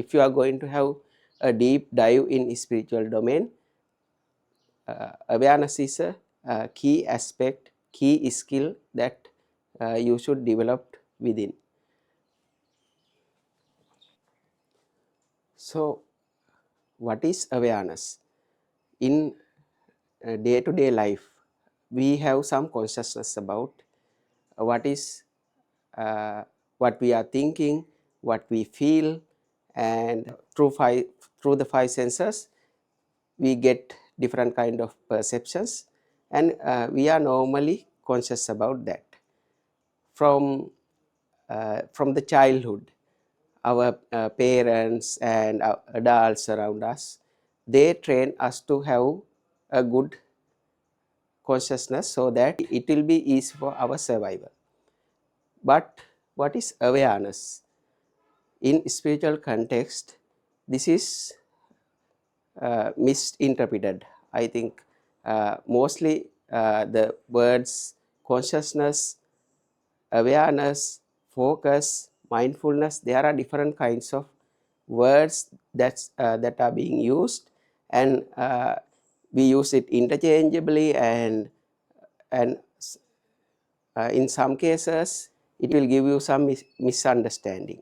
If you are going to have a deep dive in spiritual domain, awareness is a key aspect, key skill that you should develop within. So, what is awareness? In day-to-day life, we have some consciousness about what is what we are thinking, what we feel, and through the five senses, we get different kind of perceptions, and we are normally conscious about that. From the childhood, our parents and our adults around us, they train us to have a good consciousness so that it will be easy for our survival. But what is awareness? In spiritual context, this is misinterpreted. I think mostly the words consciousness, awareness, focus, mindfulness, there are different kinds of words that are being used, and we use it interchangeably, and in some cases it will give you some misunderstanding.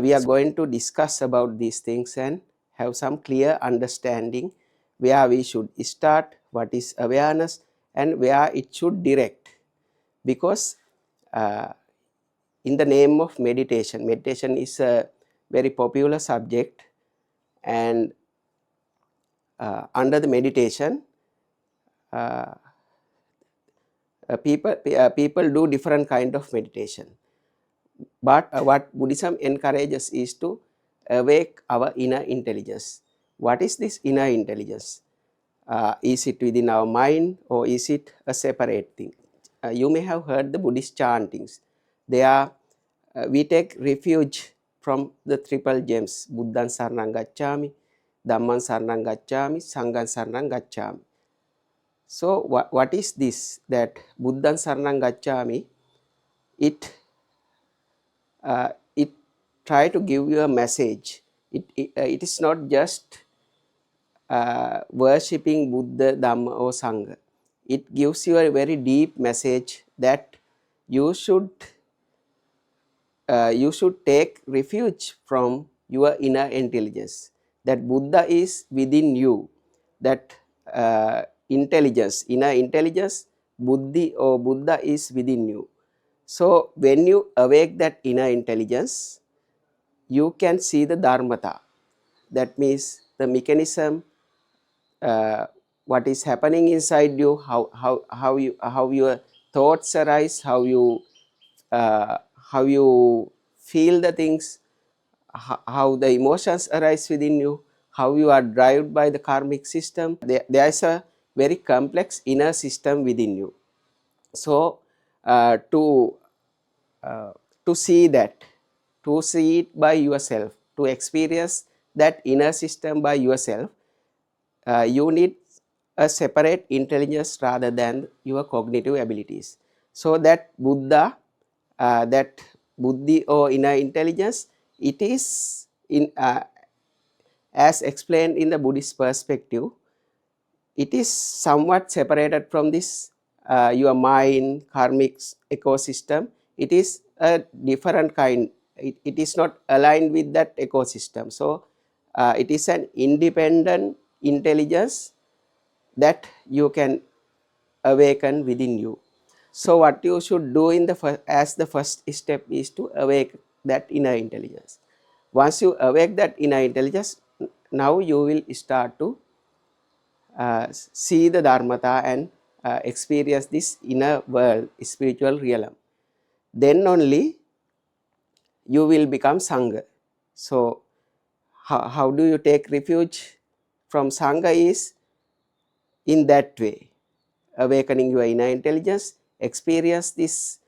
We are going to discuss about these things and have some clear understanding where we should start, what is awareness, and where it should direct. Because in the name of meditation, meditation is a very popular subject, and under the meditation, people do different kind of meditation. But what Buddhism encourages is to awake our inner intelligence. What is this inner intelligence? Is it within our mind, or is it a separate thing? You may have heard the Buddhist chantings. They are, we take refuge from the triple gems: Buddhan Saranang Gacchami, Dhamman Saranang Gacchami, Sanghan Saranang Gacchami. So what is this? That Buddhan Saranang Gacchami, it try to give you a message. It is not just worshipping Buddha, Dhamma, or Sangha. It gives you a very deep message that you should take refuge from your inner intelligence. That Buddha is within you. That intelligence, inner intelligence, Buddhi or Buddha is within you. So when you awake that inner intelligence, you can see the dharmata. That means the mechanism, what is happening inside you, how your thoughts arise, how you feel the things, how the emotions arise within you, how you are driven by the karmic system. There is a very complex inner system within you. So to see that, to see it by yourself, to experience that inner system by yourself, you need a separate intelligence rather than your cognitive abilities. So that Buddha, that Buddhi or inner intelligence, it is in as explained in the Buddhist perspective, it is somewhat separated from this your mind, karmic ecosystem. It is a different kind. It is not aligned with that ecosystem. So it is an independent intelligence that you can awaken within you. So what you should do in the as the first step is to awake that inner intelligence. Once you awake that inner intelligence, now you will start to see the dharmata and experience this inner world, spiritual realm. Then only you will become Sangha. So how do you take refuge from Sangha is in that way, awakening your inner intelligence, experience this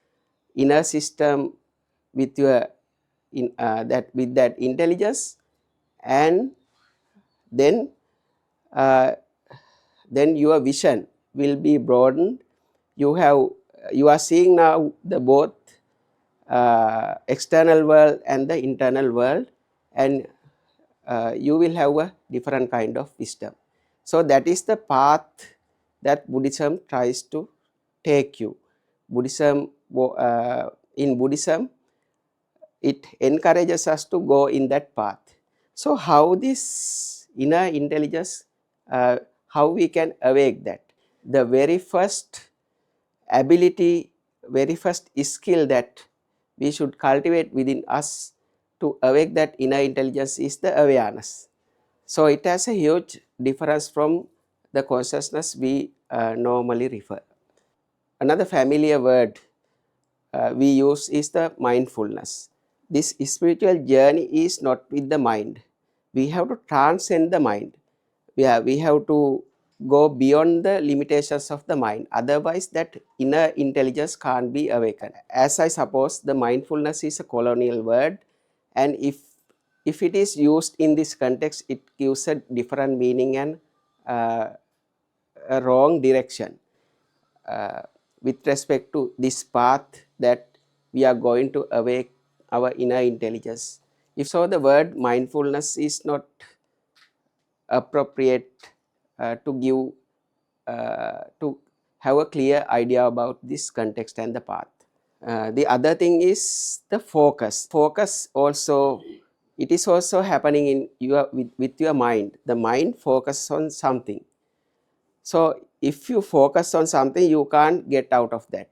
inner system with your with that intelligence, and then your vision will be broadened. You are seeing now the both external world and the internal world, and you will have a different kind of wisdom. So that is the path that Buddhism tries to take you. In Buddhism, it encourages us to go in that path. So how this inner intelligence, how we can awake that? The very first ability, very first skill that we should cultivate within us to awake that inner intelligence is the awareness. So it has a huge difference from the consciousness we normally refer. Another familiar word we use is the mindfulness. This spiritual journey is not with the mind. We have to transcend the mind. We have to go beyond the limitations of the mind. Otherwise, that inner intelligence can't be awakened. As I suppose, the mindfulness is a colonial word, and if it is used in this context, it gives a different meaning and a wrong direction with respect to this path that we are going to awake our inner intelligence. If so, the word mindfulness is not appropriate to have a clear idea about this context and the path. The other thing is the focus. Focus also, it is also happening in your with your mind. The mind focuses on something. So if you focus on something, you can't get out of that.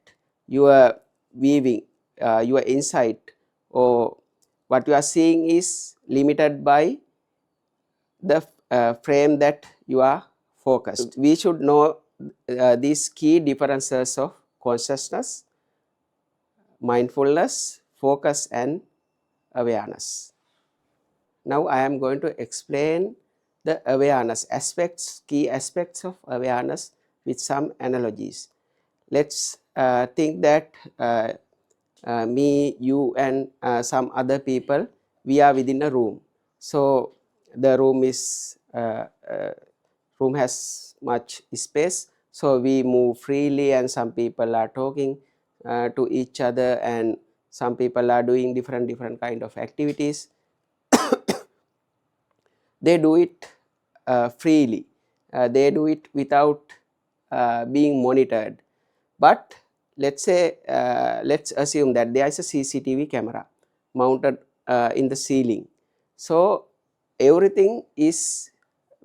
Your weaving, your insight, or what you are seeing is limited by the frame that you are focused. We should know these key differences of consciousness, mindfulness, focus, and awareness. Now I am going to explain the awareness aspects, key aspects of awareness with some analogies. Let's think that me, you, and some other people, we are within a room. So the room has much space, so we move freely, and some people are talking to each other, and some people are doing different kind of activities. They do it freely. They do it without being monitored. But let's assume that there is a CCTV camera mounted in the ceiling. So everything is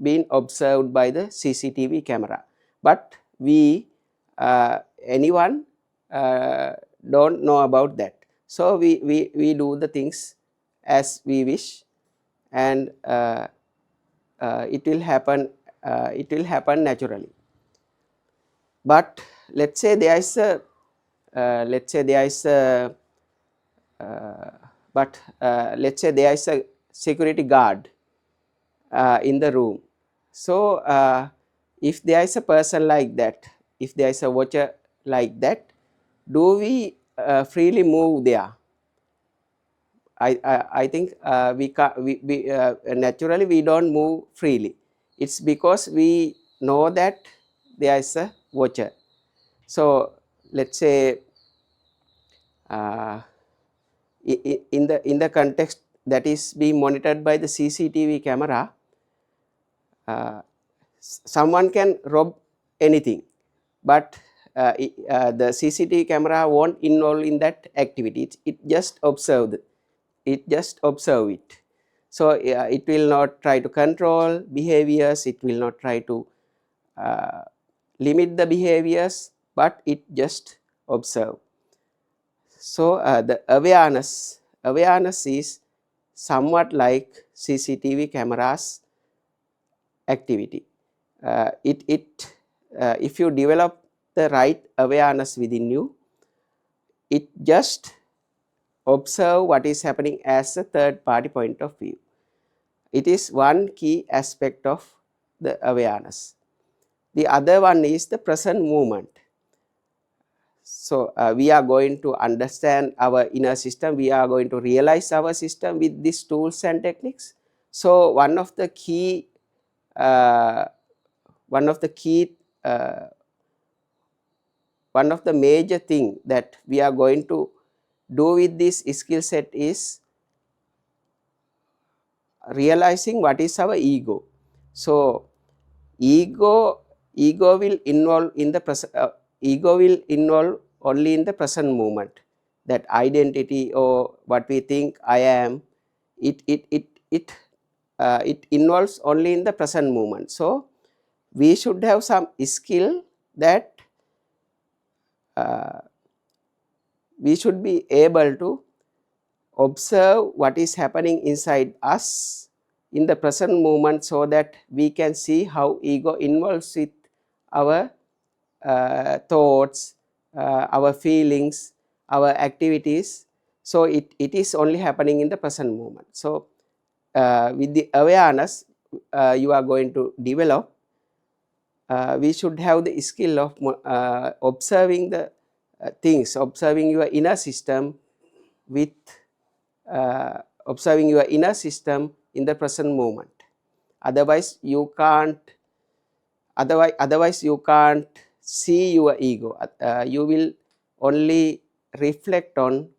being observed by the CCTV camera. But anyone don't know about that. So we do the things as we wish, and it will happen naturally. But let's say there is a let's say there is a security guard in the room. So if there is a person like that, if there is a watcher like that, do we freely move there? I think we naturally we don't move freely. It's because we know that there is a watcher. So let's say in the context that is being monitored by the CCTV camera, someone can rob anything, but the CCTV camera won't involve in that activity. It just observe it. So it will not try to control behaviors. It will not try to limit the behaviors, but it just observe. So the awareness is somewhat like CCTV cameras activity. If you develop the right awareness within you, it just observe what is happening as a third party point of view. It is one key aspect of the awareness. The other one is the present moment. So we are going to understand our inner system. We are going to realize our system with these tools and techniques. So one of the key one of the major thing that we are going to do with this skill set is realizing what is our ego. So ego will involve in the ego will involve only in the present moment. That identity or what we think I am, it involves only in the present moment. So we should have some skill that we should be able to observe what is happening inside us in the present moment, so that we can see how ego involves with our thoughts, our feelings, our activities. So it is only happening in the present moment. So with the awareness you are going to develop, we should have the skill of observing the things, observing your inner system with observing your inner system in the present moment. Otherwise you can't see your ego. You will only reflect on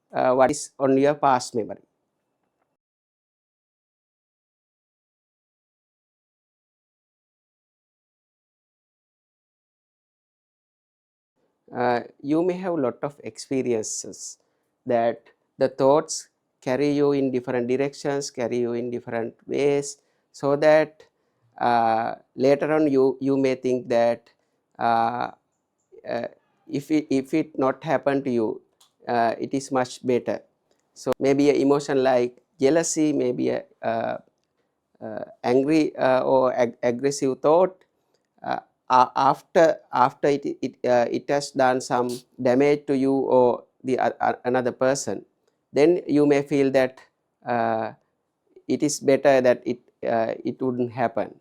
what is on your past memory. You may have a lot of experiences that the thoughts carry you in different directions, carry you in different ways, so that later on you may think that uh, if it not happened to you, it is much better. So maybe an emotion like jealousy, maybe a angry or aggressive thought, after it has done some damage to you or the another person, then you may feel that it is better that it wouldn't happen.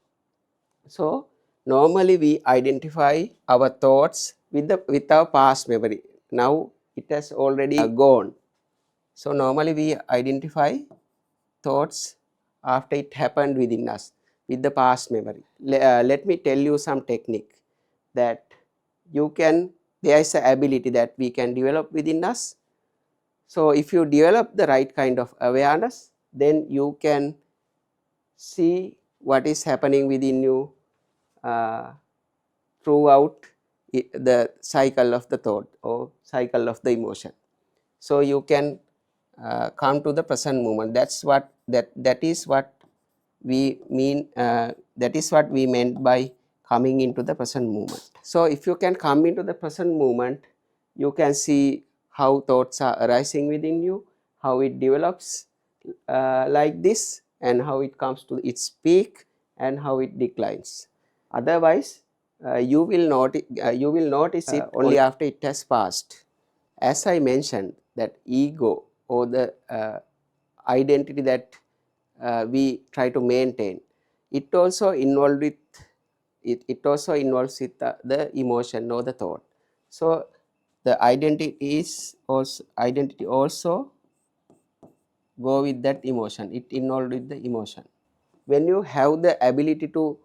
So normally we identify our thoughts with our past memory. Now it has already gone. So normally we identify thoughts after it happened within us with the past memory. Let me tell you some technique that there is an ability that we can develop within us. So if you develop the right kind of awareness, then you can see what is happening within you throughout the cycle of the thought or cycle of the emotion. So you can come to the present moment. That is what we mean. That is what we meant by coming into the present moment. So if you can come into the present moment, you can see how thoughts are arising within you, how it develops like this, and how it comes to its peak and how it declines. Otherwise you will notice it only after it has passed. As I mentioned, that ego or the identity that we try to maintain, it also involved with it also involves with the emotion or the thought. So the identity also go with that emotion. It involved with the emotion. When you have the ability to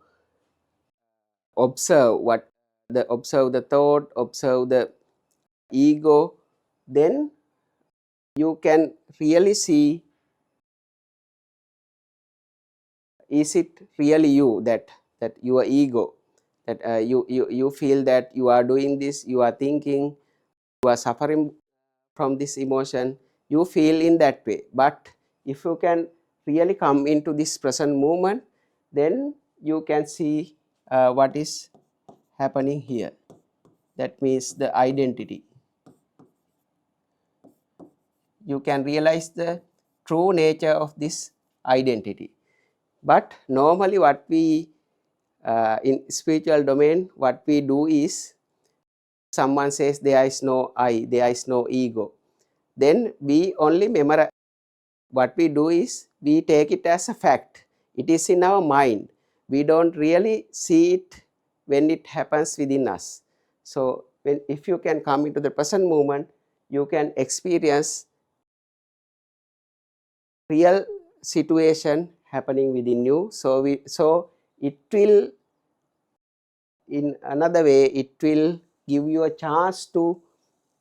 observe the thought, observe the ego, then you can really see, is it really you, that your ego, that you feel that you are doing this, you are thinking, you are suffering from this emotion, you feel in that way. But if you can really come into this present moment, then you can see what is happening here. That means the identity. You can realize the true nature of this identity. But normally what we in spiritual domain, what we do is, someone says there is no I, there is no ego, then we only memorize. What we do is we take it as a fact. It is in our mind. We don't really see it when it happens within us. So if you can come into the present moment, you can experience real situation happening within you. So it will, in another way, it will give you a chance to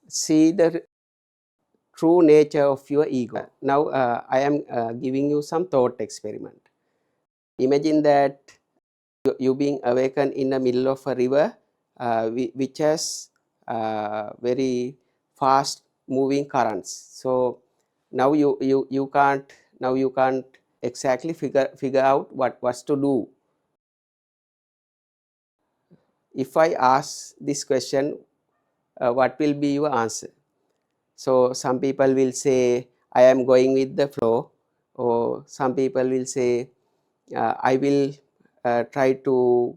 see the true nature of your ego. Now I am giving you some thought experiment. Imagine that you being awakened in the middle of a river which has very fast moving currents. So now you can't exactly figure out what's to do. If I ask this question, what will be your answer? So some people will say, I am going with the flow, or some people will say, I will try to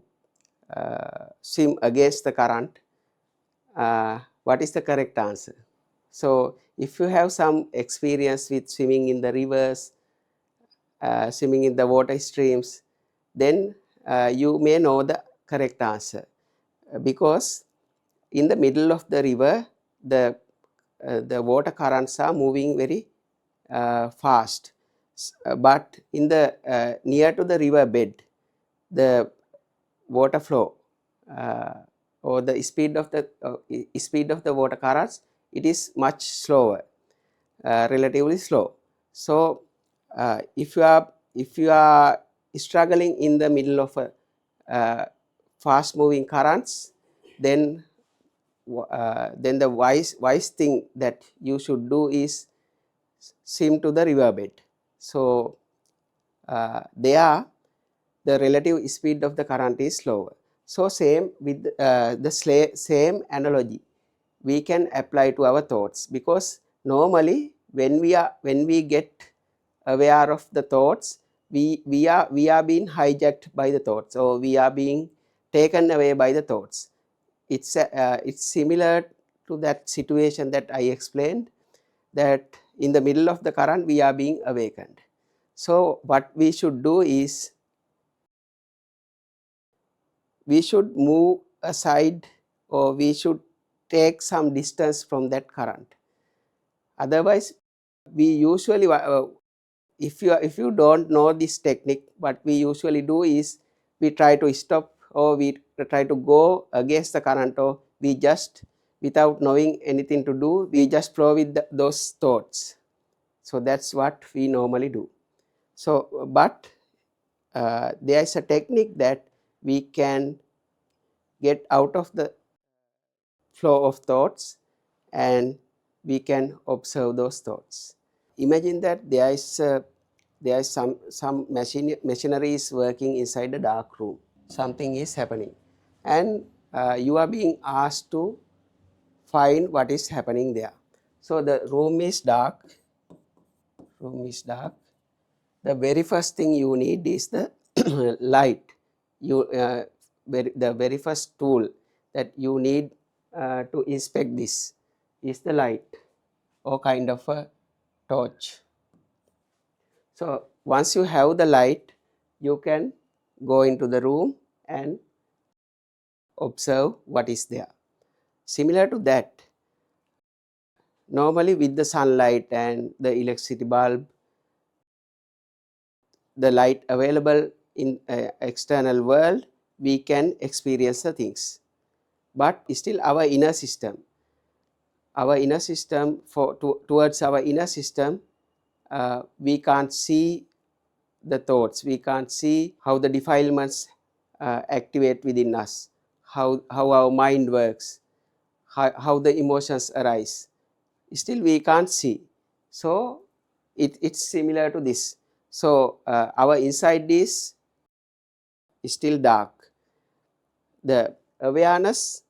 swim against the current. What is the correct answer? So if you have some experience with swimming in the rivers, swimming in the water streams, then you may know the correct answer, because in the middle of the river, the water currents are moving very fast, but in the near to the river bed, the water flow or the speed of the water currents, it is much slower, relatively slow. So if you are struggling in the middle of a fast moving currents, then the wise thing that you should do is swim to the riverbed. So there the relative speed of the current is slower. So same with the same analogy we can apply to our thoughts, because normally when we get aware of the thoughts, we are being hijacked by the thoughts, or we are being taken away by the thoughts. It's similar to that situation that I explained, that in the middle of the current we are being awakened. So what we should do is we should move aside, or we should take some distance from that current. Otherwise, we usually if you don't know this technique, what we usually do is we try to stop, or we try to go against the current, or we just, without knowing anything to do, we just flow with those thoughts. So that's what we normally do. So but there is a technique that we can get out of the flow of thoughts, and we can observe those thoughts. Imagine that there is some machinery is working inside a dark room. Something is happening, and you are being asked to find what is happening there. So the room is dark. The very first thing you need is the light. The very first tool that you need to inspect this is the light, or kind of a torch. So once you have the light, you can go into the room and observe what is there. Similar to that, normally with the sunlight and the electricity bulb, the light available in external world, we can experience the things. But still our inner system, towards our inner system, we can't see the thoughts, we can't see how the defilements activate within us, how our mind works, how the emotions arise. Still we can't see. So it's similar to this. So our inside is still dark. The awareness,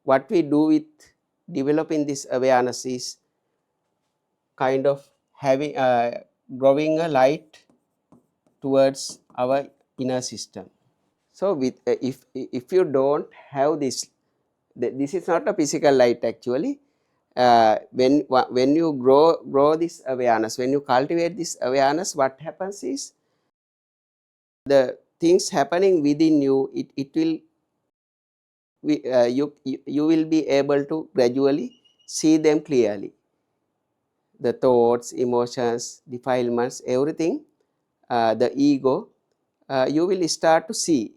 what we do with developing this awareness is kind of having growing a light towards our inner system. So with if you don't have this, this is not a physical light actually. When you grow this awareness, when you cultivate this awareness, what happens is the things happening within you, it will you will be able to gradually see them clearly. The thoughts, emotions, defilements, everything, the ego, you will start to see.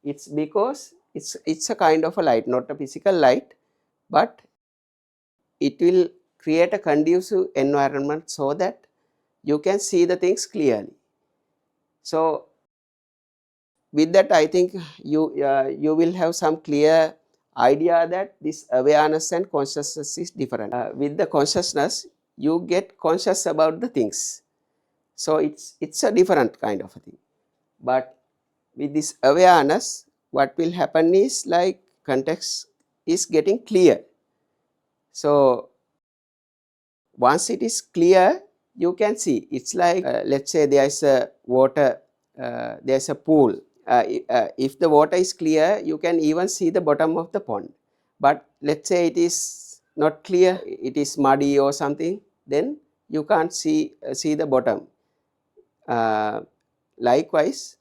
It's because it's a kind of a light, not a physical light, but it will create a conducive environment so that you can see the things clearly. So with that, I think you will have some clear idea that this awareness and consciousness is different. With the consciousness, you get conscious about the things. So it's a different kind of a thing. But with this awareness, what will happen is like context is getting clear. So once it is clear, you can see. It's like let's say there is a water, there is a pool. If the water is clear, you can even see the bottom of the pond. But let's say it is not clear, it is muddy or something, then you can't see the bottom. Likewise,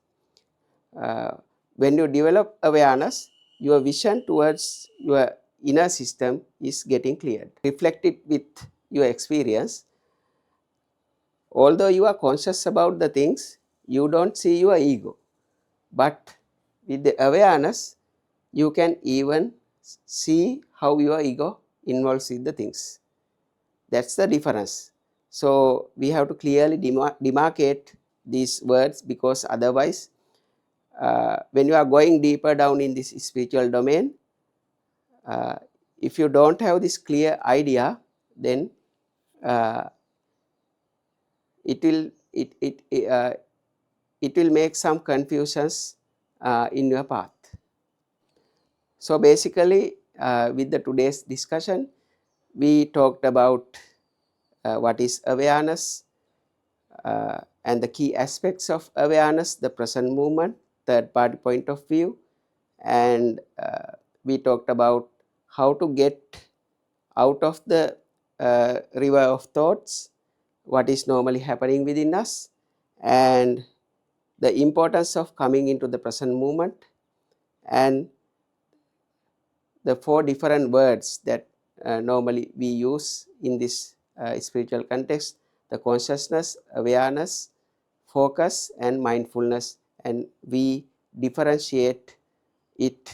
when you develop awareness, your vision towards your inner system is getting cleared. Reflect it with your experience. Although you are conscious about the things, you don't see your ego. But with the awareness, you can even see how your ego involves in the things. That's the difference. So we have to clearly demarcate these words, because otherwise, when you are going deeper down in this spiritual domain, if you don't have this clear idea, then it will make some confusions in your path. So basically, with the today's discussion, we talked about what is awareness, and the key aspects of awareness, the present moment, third party point of view, and we talked about how to get out of the river of thoughts, what is normally happening within us, and the importance of coming into the present moment, and the 4 different words that normally we use in this spiritual context: the consciousness, awareness, focus, and mindfulness. And we differentiate it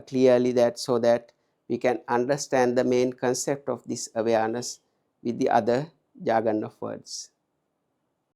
clearly, that so that we can understand the main concept of this awareness with the other jargon of words.